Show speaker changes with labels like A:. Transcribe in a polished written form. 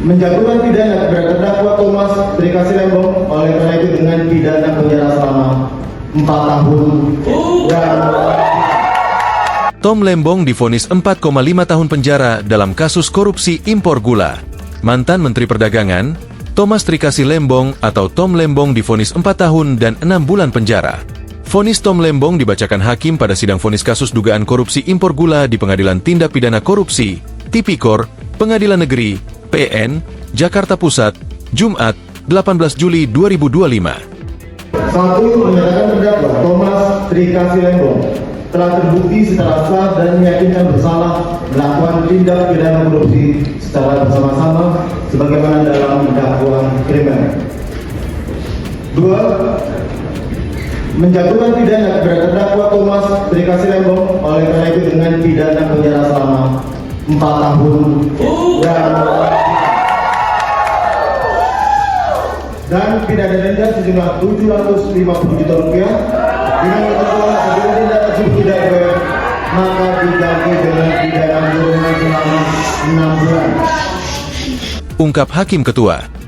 A: menjatuhkan pidana kepada terdakwa Thomas Trikasih Lembong oleh karena itu dengan pidana penjara selama 4 tahun dan
B: Tom Lembong divonis 4,5 tahun penjara dalam kasus korupsi impor gula. Mantan Menteri Perdagangan, Thomas Trikasih Lembong atau Tom Lembong divonis 4 tahun dan 6 bulan penjara. Vonis Tom Lembong dibacakan hakim pada sidang vonis kasus dugaan korupsi impor gula di Pengadilan Tindak Pidana Korupsi, Tipikor, Pengadilan Negeri, PN, Jakarta Pusat, Jumat, 18 Juli 2025.
A: 1. Menyatakan terdakwa Thomas Trikasih Lembong telah terbukti secara sah dan meyakinkan bersalah melakukan tindak pidana korupsi secara bersama-sama sebagaimana dalam dakwaan kriminal. 2. Menjatuhkan pidana kepada terdakwa Thomas Trikasih Lembong oleh karena itu dengan pidana penjara selama 4 tahun dan pidana denda sejumlah 750 juta rupiah dengan ketentuan apabila tindak tersebut tidak dibayar maka diganti dengan pidana kurungan selama 6 bulan.
B: Ungkap Hakim Ketua.